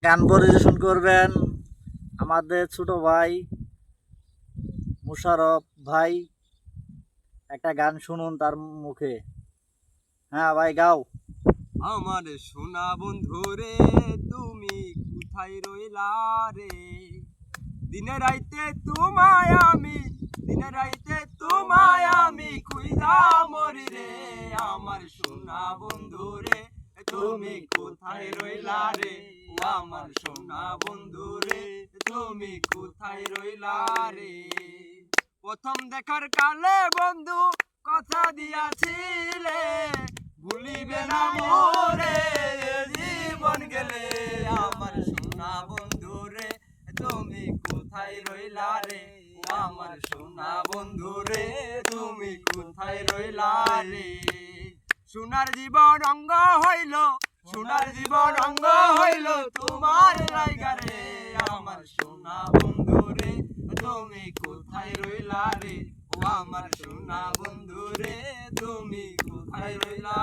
গান পরিবেশন করবেন আমাদের ছোট ভাই মুশারফ ভাই। একটা গান শুনুন তার মুখে। হ্যাঁ ভাই, গাও। আমার সোনা বন্ধু রে, তুমি কোথায় রইলা রে? দিনে রাইতে তোমায় আমি, দিনে রাইতে তোমায় আমি খুঁজা মরি রে। আমার সোনা বন্ধু রে, তুমি কোথায় রইলা রে? ও আমার সোনা বন্ধু রে, তুমি কোথায় রইলা রে? প্রথম দেখার কালে বন্ধু কথা দিয়াছিলে, ভুলিবে না মোরে জীবন গেলে। আমার সোনা বন্ধু রে, তুমি কোথায় রইলা রে? ও আমার সোনা বন্ধু রে, তুমি কোথায় রইলা রে? সোনার জীবন অঙ্গ হইল, সোনার জীবন অঙ্গ হইল তোমার জায়গা রে। আমার সোনা বন্ধু রে, তুমি কোথায় রইলা রে? ও আমার সোনা বন্ধু রে, তুমি কোথায় রইলা